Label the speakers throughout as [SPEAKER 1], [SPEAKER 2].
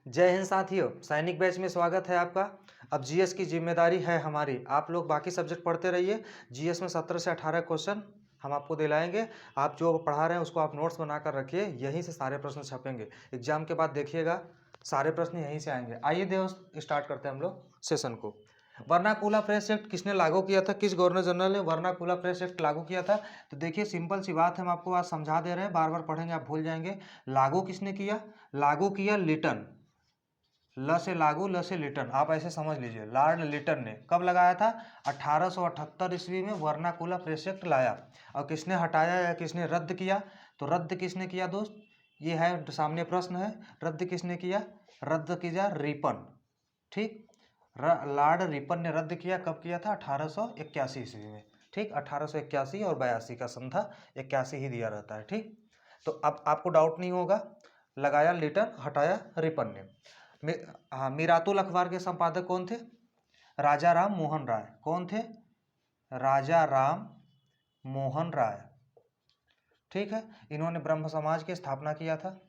[SPEAKER 1] जय हिंद साथियों, सैनिक बैच में स्वागत है आपका। अब जीएस की जिम्मेदारी है हमारी। आप लोग बाकी सब्जेक्ट पढ़ते रहिए। जीएस में 17 से 18 क्वेश्चन हम आपको दिलाएंगे। आप जो पढ़ा रहे हैं उसको आप नोट्स बनाकर रखिए, यहीं से सारे प्रश्न छपेंगे। एग्जाम के बाद देखिएगा सारे प्रश्न यहीं से आएंगे। आइए दोस्त, स्टार्ट करते हैं हम लोग सेशन को। वर्नाकुलर प्रेस एक्ट किसने लागू किया था? किस गवर्नर जनरल ने वर्नाकुलर प्रेस एक्ट लागू किया था? तो देखिए, सिंपल सी बात है, हम आपको आज समझा दे रहे हैं, बार बार पढ़ेंगे आप भूल जाएंगे। लागू किसने किया? लागू किया लिटन। ल से लागू, ल से लिटन, आप ऐसे समझ लीजिए। लॉर्ड लिटन ने कब लगाया था? 1878 ईस्वी में वर्नाकुलर प्रेस एक्ट लाया। और किसने हटाया या किसने रद्द किया? तो रद्द किसने किया दोस्त? ये है, सामने प्रश्न है। रद्द किसने किया? रद्द किया रिपन। ठीक, लॉर्ड रिपन ने रद्द किया। कब किया था? 1881 ईस्वी में। ठीक, 1881 और 82 का सन था, 81 ही दिया रहता है। ठीक, तो अब आपको डाउट नहीं होगा। लगाया लिटन, हटाया रिपन ने। हाँ, मीरातुल अखबार के संपादक कौन थे? राजा राम मोहन राय। कौन थे? राजा राम मोहन राय। ठीक है, इन्होंने ब्रह्म समाज की स्थापना किया था।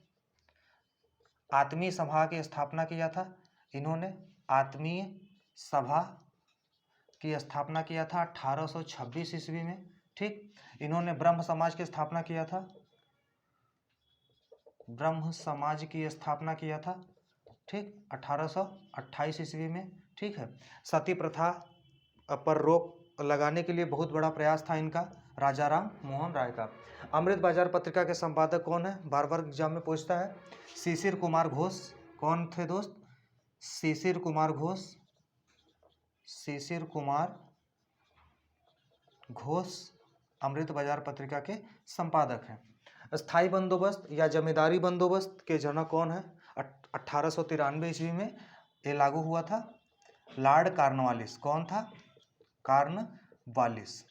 [SPEAKER 1] आत्मीय सभा की स्थापना किया था इन्होंने। आत्मीय सभा की स्थापना किया था 1826 ईस्वी में। ठीक, इन्होंने ब्रह्म समाज की स्थापना किया था। ब्रह्म समाज की स्थापना किया था। ठीक, 1828 ईस्वी में। ठीक है, सती प्रथा पर रोक लगाने के लिए बहुत बड़ा प्रयास था इनका, राजा राम मोहन राय का। अमृत बाजार पत्रिका के संपादक कौन है? बार बार एग्जाम में पूछता है। शिशिर कुमार घोष। कौन थे दोस्त? शिशिर कुमार घोष। शिशिर कुमार घोष अमृत बाजार पत्रिका के संपादक हैं। स्थायी बंदोबस्त या जमींदारी बंदोबस्त के जनक कौन है? 1893 ईस्वी में ये लागू हुआ था। Lord Cornwallis. कौन था? कॉर्नवालिस।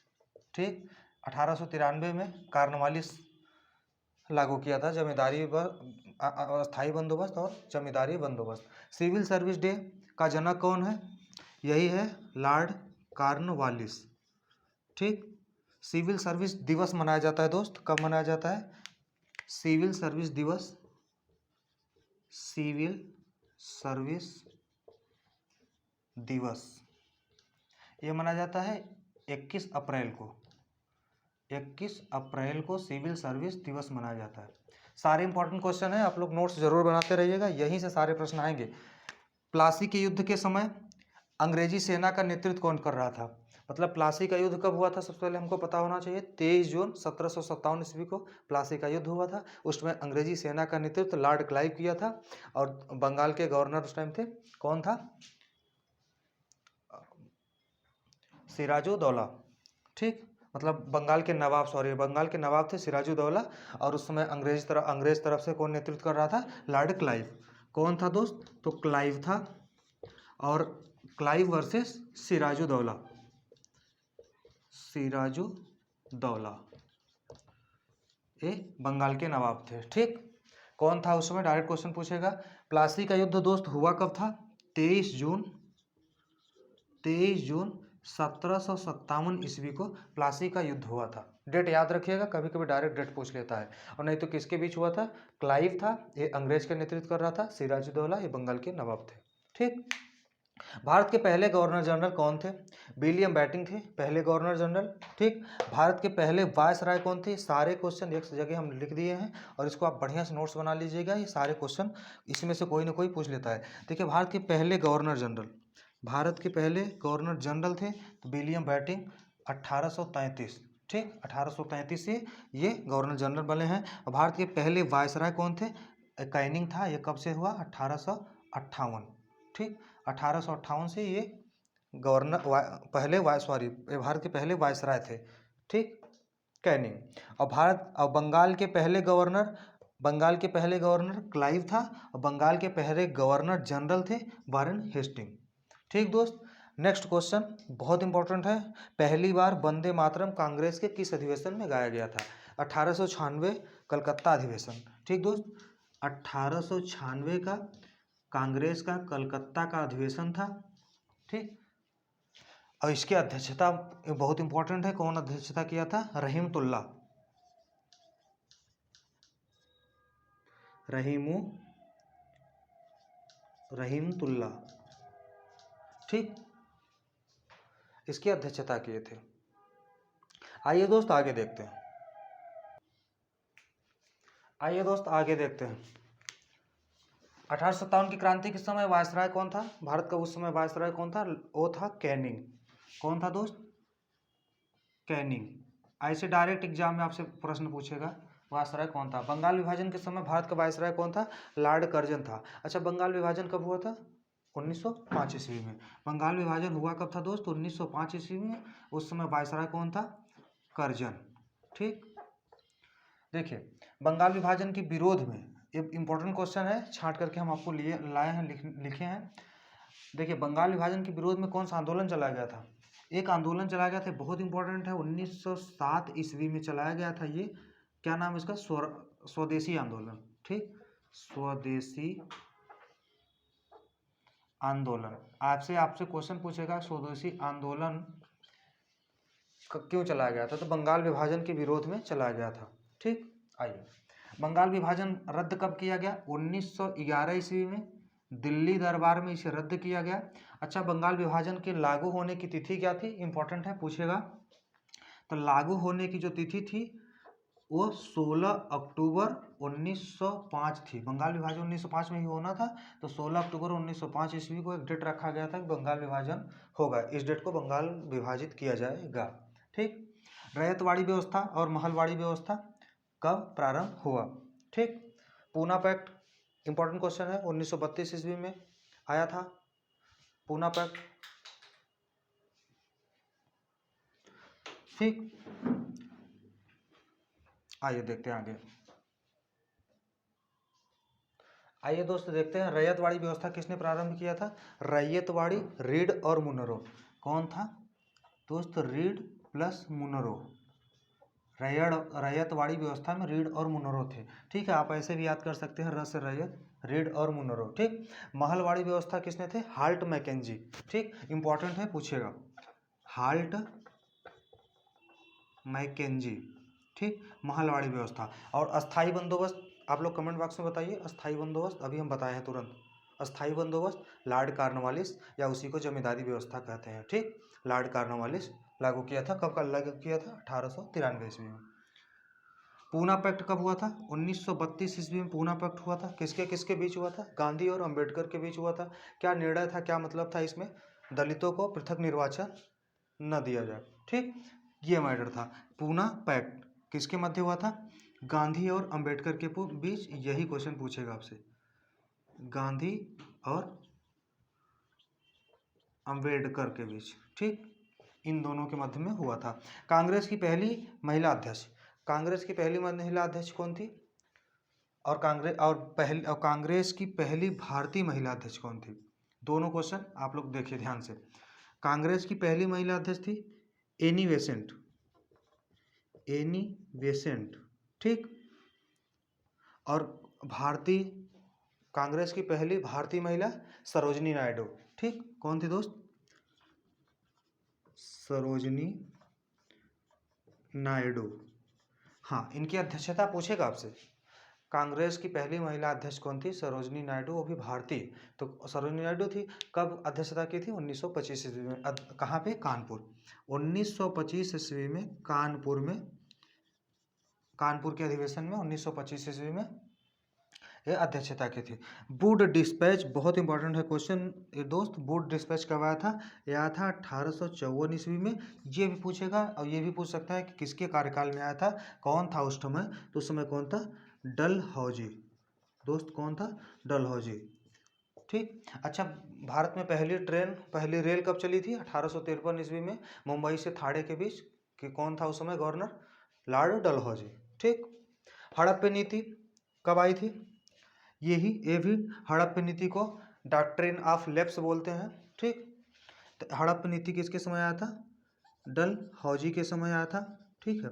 [SPEAKER 1] ठीक, 1893 में कॉर्नवालिस लागू किया था जमींदारी स्थायी बंदोबस्त और जमींदारी बंदोबस्त। सिविल सर्विस डे का जनक कौन है? यही है, लॉर्ड कॉर्नवालिस। ठीक, सिविल सर्विस दिवस मनाया जाता है दोस्त। कब मनाया जाता है? सिविल सर्विस दिवस, सिविल सर्विस दिवस ये मनाया जाता है 21 अप्रैल को। 21 अप्रैल को सिविल सर्विस दिवस मनाया जाता है। सारे इंपॉर्टेंट क्वेश्चन है, आप लोग नोट्स जरूर बनाते रहिएगा, यहीं से सारे प्रश्न आएंगे। प्लासी के युद्ध के समय अंग्रेजी सेना का नेतृत्व कौन कर रहा था? मतलब प्लासी का युद्ध कब हुआ था? सबसे पहले हमको पता होना चाहिए। 23 जून 1757 ईस्वी को प्लासी का युद्ध हुआ था। उसमें अंग्रेजी सेना का नेतृत्व लॉर्ड क्लाइव किया था। और बंगाल के गवर्नर उस टाइम थे, कौन था? सिराजुद्दौला। ठीक, मतलब बंगाल के नवाब, सॉरी, बंगाल के नवाब थे सिराजुद्दौला। और उस समय अंग्रेज तरफ से कौन नेतृत्व कर रहा था? Lord Clive. कौन था दोस्त? तो क्लाइव था। और क्लाइव वर्सेस सिराजुद्दौला। सिराजुद्दौला ये बंगाल के नवाब थे। ठीक, कौन था उस समय? डायरेक्ट क्वेश्चन पूछेगा। प्लासी का युद्ध दोस्त हुआ कब था? 23 जून 1757 ईस्वी को प्लासी का युद्ध हुआ था। डेट याद रखिएगा, कभी कभी डायरेक्ट डेट पूछ लेता है। और नहीं तो किसके बीच हुआ था? क्लाइव था, ये अंग्रेज का नेतृत्व कर रहा था। सिराजुद्दौला ये बंगाल के नवाब थे। ठीक, भारत के पहले गवर्नर जनरल कौन थे? विलियम बेंटिंक थे पहले गवर्नर जनरल। ठीक, भारत के पहले वायसराय कौन थे? सारे क्वेश्चन एक जगह हम लिख दिए हैं, और इसको आप बढ़िया से नोट्स बना लीजिएगा। ये सारे क्वेश्चन इसमें से कोई ना कोई पूछ लेता है। देखिए, भारत के पहले गवर्नर जनरल, भारत के पहले गवर्नर जनरल थे तो विलियम बेंटिंक, 1833। ठीक, 1833 से ये गवर्नर जनरल बने हैं। और भारत के पहले वायसराय कौन थे? कैनिंग था। ये कब से हुआ? 1858। ठीक, 1858 से ये गवर्नर पहले सॉरी, भारत के पहले वायसराय थे। ठीक, कैनिंग। और बंगाल के पहले गवर्नर क्लाइव था। और बंगाल के पहले गवर्नर जनरल थे वारेन हेस्टिंग। ठीक दोस्त, नेक्स्ट क्वेश्चन बहुत इंपॉर्टेंट है। पहली बार वंदे मातरम कांग्रेस के किस अधिवेशन में गाया गया था? 1896 कलकत्ता अधिवेशन। ठीक दोस्त, 1896 का कांग्रेस का कलकत्ता का अधिवेशन था। ठीक, और इसकी अध्यक्षता बहुत इंपॉर्टेंट है, कौन अध्यक्षता किया था? रहीमतुल्ला। रहीमतुल्ला, ठीक, इसकी अध्यक्षता किए थे। आइए दोस्त आगे देखते हैं। आइए दोस्त आगे देखते हैं। 1857 की क्रांति के समय वायसराय कौन था? भारत का उस समय वायसराय कौन था? वो था कैनिंग। कौन था दोस्त? कैनिंग। ऐसे डायरेक्ट एग्जाम में आपसे प्रश्न पूछेगा वायसराय कौन था। बंगाल विभाजन के समय भारत का वायसराय कौन था? लॉर्ड कर्जन था। अच्छा, बंगाल विभाजन कब हुआ था? 1905 ईस्वी में। बंगाल विभाजन हुआ कब था दोस्त? 1905 ईस्वी में। उस समय वायसराय कौन था? कर्जन, ठीक। देखिए, बंगाल विभाजन के विरोध में एक इंपॉर्टेंट क्वेश्चन है, छांट करके हम आपको लिए लाए हैं, लिखे हैं। देखिए, बंगाल विभाजन के विरोध में कौन सा आंदोलन चला गया था? एक आंदोलन चला गया था, बहुत इंपॉर्टेंट है, 1907 ईस्वी में चलाया गया था। ये क्या नाम इसका? स्वदेशी आंदोलन, ठीक, स्वदेशी आंदोलन। आपसे क्वेश्चन पूछेगा स्वदेशी आंदोलन क्यों चलाया गया था? तो बंगाल विभाजन के विरोध में चलाया गया था, ठीक। आइए, बंगाल विभाजन रद्द कब किया गया? 1911 ईस्वी में दिल्ली दरबार में इसे रद्द किया गया। अच्छा, बंगाल विभाजन के लागू होने की तिथि क्या थी? इंपॉर्टेंट है, पूछेगा। तो लागू होने की जो तिथि थी वो 16 अक्टूबर 1905 थी। बंगाल विभाजन 1905 में ही होना था, तो 16 अक्टूबर 1905 ईस्वी को एक डेट रखा गया था कि बंगाल विभाजन होगा, इस डेट को बंगाल विभाजित किया जाएगा, ठीक। रैयतवाड़ी व्यवस्था और महलवाड़ी व्यवस्था कब प्रारंभ हुआ? ठीक। पूना पैक्ट इंपॉर्टेंट क्वेश्चन है, 1932 ईस्वी में आया था पूना पैक्ट, ठीक। आइए देखते हैं आगे। आइए दोस्त देखते हैं रैयतवाड़ी व्यवस्था किसने प्रारंभ किया था? रैयतवाड़ी रीड और मुनरो। कौन था दोस्त? Read plus Munro. रैयतवाड़ी व्यवस्था में रीड और मुनरो थे, ठीक है। आप ऐसे भी याद कर सकते हैं, रस रैयत, रीड और मुनरो, ठीक। महलवाड़ी व्यवस्था किसने थे? हाल्ट मैकेंजी, ठीक, इंपॉर्टेंट है, पूछेगा। हाल्ट मैकेंजी, ठीक, महलवाड़ी व्यवस्था। और अस्थाई बंदोबस्त आप लोग कमेंट बॉक्स में बताइए। अस्थाई बंदोबस्त अभी हम बताए हैं तुरंत। अस्थाई बंदोबस्त लॉर्ड कॉर्नवालिस, या उसी को जमींदारी व्यवस्था कहते हैं, ठीक। लॉर्ड कॉर्नवालिस लागू किया था। कब का लागू किया था? 1893 ईस्वी में। पूना पैक्ट कब हुआ था? 1932 ईस्वी में पूना पैक्ट हुआ था। किसके किसके बीच हुआ था? गांधी और अंबेडकर के बीच हुआ था। क्या निर्णय था, क्या मतलब था इसमें? दलितों को पृथक निर्वाचन न दिया जाए, ठीक, ये मैटर था। पूना पैक्ट किसके मध्य हुआ था? गांधी और अंबेडकर के बीच। यही क्वेश्चन पूछेगा आपसे, गांधी और अंबेडकर के बीच, ठीक, इन दोनों के मध्य में हुआ था। कांग्रेस की पहली महिला अध्यक्ष, कांग्रेस की पहली महिला अध्यक्ष कौन थी? और कांग्रेस की पहली भारतीय महिला अध्यक्ष कौन थी? दोनों क्वेश्चन आप लोग देखिए ध्यान से। कांग्रेस की पहली महिला अध्यक्ष थी एनी बेसेंट, एनी बेसेंट, ठीक। और भारतीय कांग्रेस की पहली भारतीय महिला सरोजनी नायडू, ठीक। कौन थी दोस्त? सरोजनी नायडू। हाँ, इनकी अध्यक्षता पूछेगा आपसे। कांग्रेस की पहली महिला अध्यक्ष कौन थी? सरोजनी नायडू, वो भी भारतीय। तो सरोजनी नायडू थी। कब अध्यक्षता की थी? 1925 ईस्वी में। कहाँ पे? कानपुर। 1925 ईस्वी में कानपुर में, कानपुर के अधिवेशन में 1925 ईस्वी में ये अध्यक्षता की थी। वुड डिस्पैच बहुत इंपॉर्टेंट है क्वेश्चन ये दोस्त। वुड डिस्पैच कब आया था? यह आया था 1854 ईस्वी में। ये भी पूछेगा, और ये भी पूछ सकता है कि किसके कार्यकाल में आया था, कौन था उस समय? तो उस समय कौन था? डलहौजी दोस्त, कौन था? डलहौजी, ठीक। अच्छा, भारत में पहली रेल कब चली थी? 1853 ईस्वी में, मुंबई से थाड़े के बीच। कि कौन था उस समय गवर्नर? लॉर्ड डलहौजी, ठीक। हड़प्पा नीति कब आई थी? ये भी हड़प्पा नीति को डॉक्ट्रिन ऑफ लैप्स बोलते हैं, ठीक। तो हड़प्पा नीति किसके समय आया था? डलहौजी के समय आया था, ठीक है।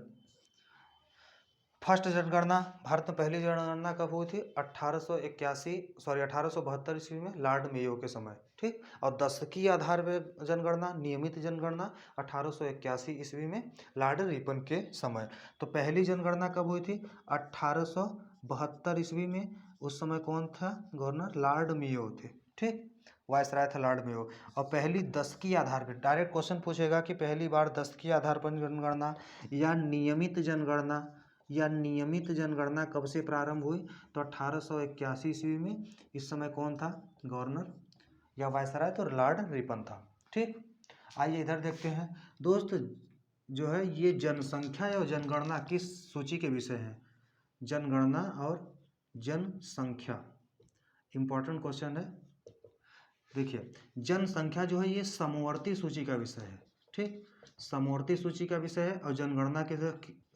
[SPEAKER 1] फर्स्ट जनगणना, भारत में पहली जनगणना कब हुई थी? 1872 ईस्वी में, लॉर्ड मेयो के समय, ठीक। और दशकीय आधार पर जनगणना, नियमित जनगणना 1881 ईस्वी में, लॉर्ड रिपन के समय। तो पहली जनगणना कब हुई थी? 1872 ईस्वी में। उस समय कौन था गवर्नर? लॉर्ड मेयो थे, ठीक, वायसराय था लॉर्ड मेयो। और पहली दशकीय आधार पर डायरेक्ट क्वेश्चन पूछेगा कि पहली बार दशकीय आधार पर जनगणना या नियमित जनगणना कब से प्रारंभ हुई? तो 1881 ईस्वी में। इस समय कौन था गवर्नर या वायसराय? तो लॉर्ड रिपन था। ठीक, आइए इधर देखते हैं दोस्त, जो है ये जनसंख्या और जनगणना किस सूची के विषय है? जनगणना और जनसंख्या इंपॉर्टेंट क्वेश्चन है। देखिए, जनसंख्या जो है ये समवर्ती सूची का विषय है। ठीक, समवर्ती सूची का विषय है। और जनगणना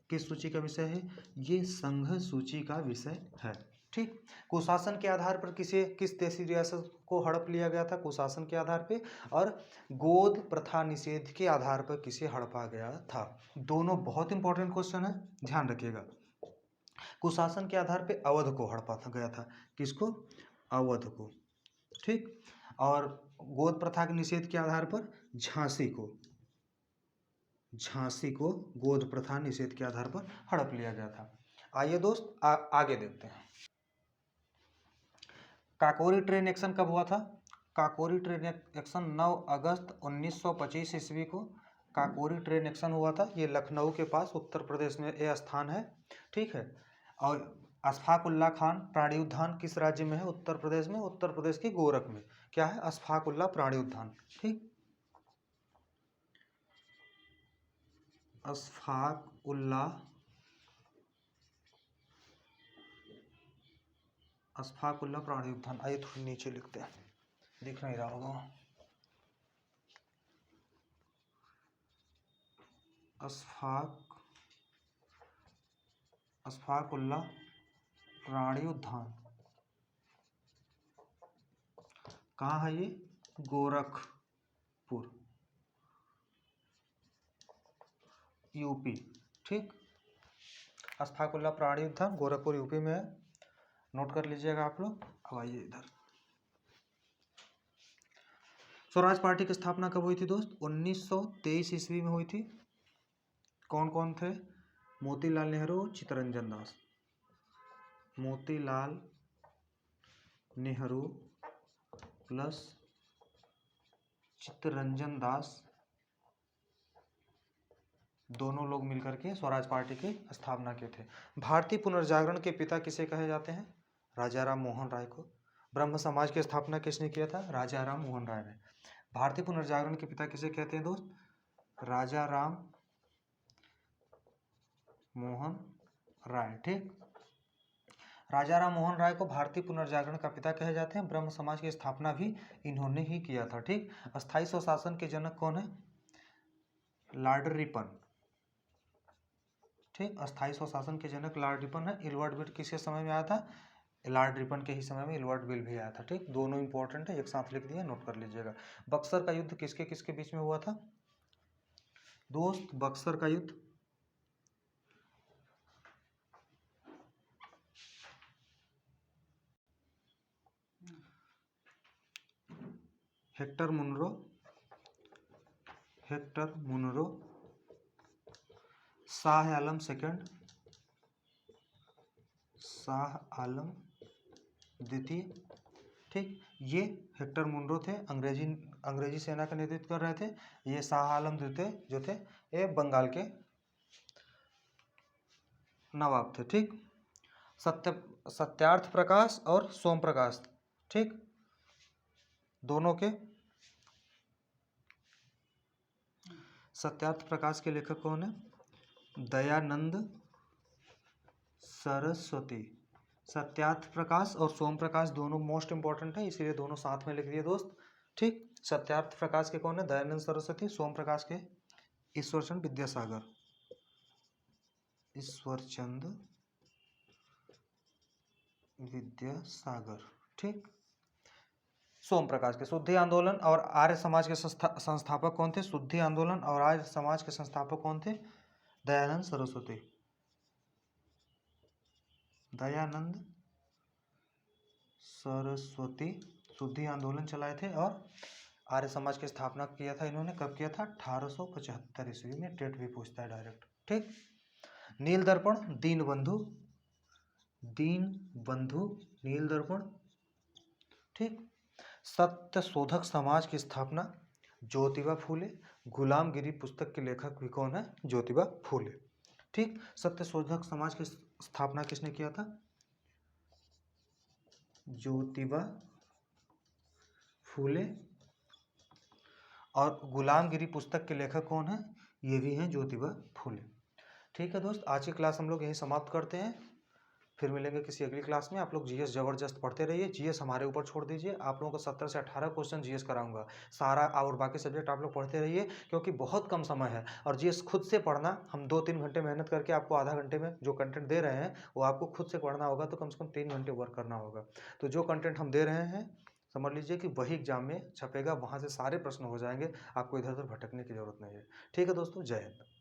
[SPEAKER 1] किस सूची का विषय है? ये संघ सूची का विषय है। ठीक, कुशासन के आधार पर किस देशी रियासत को हड़प लिया गया था? कुशासन के आधार पे। और गोद प्रथा निषेध के आधार पर किसे हड़पा गया था? दोनों बहुत इंपॉर्टेंट क्वेश्चन है, ध्यान रखिएगा। कुशासन के आधार पे अवध को हड़पा गया था। किसको? अवध को। ठीक, और गोद प्रथा के निषेध के आधार पर झांसी को गोद प्रथा निषेध के आधार पर हड़प लिया गया था। आइए दोस्त आगे देखते हैं। काकोरी ट्रेन एक्शन कब हुआ था? काकोरी ट्रेन एक्शन 9 अगस्त 1925 ईस्वी को काकोरी ट्रेन एक्शन हुआ था। ये लखनऊ के पास उत्तर प्रदेश में यह स्थान है। ठीक है, और अशफाक उल्ला खान प्राणी उद्यान किस राज्य में है? उत्तर प्रदेश में। उत्तर प्रदेश की गोरख में क्या है? अशफाक उल्ला प्राणी उद्यान। ठीक, अशफाक उल्ला प्राणी उद्यान। आइए थोड़ी नीचे लिखते हैं, दिख नहीं रहा होगा। अशफाक उल्ला प्राणी उद्यान कहाँ है? ये गोरखपुर, यूपी। ठीक, अशफाक उल्ला प्राणी उद्यान गोरखपुर यूपी में है, नोट कर लीजिएगा आप लोग। अब आइए इधर, स्वराज पार्टी की स्थापना कब हुई थी दोस्त? 1923 ईस्वी में हुई थी। कौन कौन थे? मोतीलाल नेहरू, चित्तरंजन दास। मोतीलाल नेहरू प्लस चित्तरंजन दास, दोनों लोग मिलकर के स्वराज पार्टी की स्थापना किए थे। भारतीय पुनर्जागरण के पिता किसे कहे जाते हैं? राजा राम मोहन राय को। ब्रह्म समाज की स्थापना किसने किया था? राजा राम मोहन राय ने। भारतीय पुनर्जागरण के पिता किसे कहते हैं दोस्त? राजा राम मोहन राय। ठीक, राजा राम मोहन राय को भारतीय पुनर्जागरण का पिता कहे जाते हैं। ब्रह्म समाज की स्थापना भी इन्होंने ही किया था। ठीक, अस्थायी स्वशासन के जनक कौन है? Lord Ripon. ठीक, अस्थायी स्वशासन के जनक लॉर्ड रिपन है। इलवर्ट बिल किसके समय में आया था? लॉर्ड रिपन के ही समय में इलवर्ट बिल भी आया था। ठीक, दोनों इंपॉर्टेंट है, एक साथ लिख दिया, नोट कर लीजिएगा। बक्सर का युद्ध किसके किसके बीच में हुआ था दोस्त? बक्सर का युद्ध Hector Munro, Shah Alam second, Shah Alam द्वितीय। ठीक, ये हेक्टर मुनरो थे, अंग्रेजी सेना का नेतृत्व कर रहे थे। ये शाह आलम द्वितीय जो थे, ये बंगाल के नवाब थे। ठीक, सत्यार्थ प्रकाश और सोम प्रकाश, ठीक, दोनों के। सत्यार्थ प्रकाश के लेखक कौन है? दयानंद सरस्वती। सत्यार्थ प्रकाश और सोम प्रकाश दोनों मोस्ट इंपॉर्टेंट है, इसलिए दोनों साथ में लिख दिए दोस्त। ठीक, सत्यार्थ प्रकाश के कौन है? दयानंद सरस्वती। सोम प्रकाश के ईश्वरचंद विद्यासागर। ठीक, सोम प्रकाश के शुद्धि आंदोलन और आर्य समाज के संस्थापक कौन थे? शुद्धि आंदोलन और आर्य समाज के संस्थापक कौन थे? दयानंद सरस्वती। दयानंद सरस्वती शुद्धि आंदोलन चलाए थे और आर्य समाज की स्थापना किया था इन्होंने। कब किया था? 1875 ईस्वी में। डेट भी पूछता है डायरेक्ट। ठीक, नील दर्पण, दीनबंधु नील दर्पण। ठीक, सत्य शोधक समाज की स्थापना ज्योतिबा फूले। गुलामगिरी पुस्तक के लेखक भी कौन है? ज्योतिबा फूले। ठीक, सत्य शोधक समाज की स्थापना किसने किया था? ज्योतिबा फूले। और गुलामगिरी पुस्तक के लेखक कौन है? ये भी हैं ज्योतिबा फूले। ठीक है दोस्त, आज की क्लास हम लोग यहीं समाप्त करते हैं। फिर मिलेंगे किसी अगली क्लास में। आप लोग जीएस जबरदस्त पढ़ते रहिए, जीएस हमारे ऊपर छोड़ दीजिए। आप लोगों को 17 से 18 क्वेश्चन जीएस कराऊंगा सारा, और बाकी सब्जेक्ट आप लोग पढ़ते रहिए क्योंकि बहुत कम समय है। और जीएस खुद से पढ़ना, हम 2-3 घंटे मेहनत करके आपको आधा घंटे में जो कंटेंट दे रहे हैं वो आपको खुद से पढ़ना होगा, तो कम से कम 3 घंटे वर्क करना होगा। तो जो कंटेंट हम दे रहे हैं समझ लीजिए कि वही एग्जाम में छपेगा, वहाँ से सारे प्रश्न हो जाएंगे, आपको इधर उधर भटकने की जरूरत नहीं है। ठीक है दोस्तों, जय हिंद।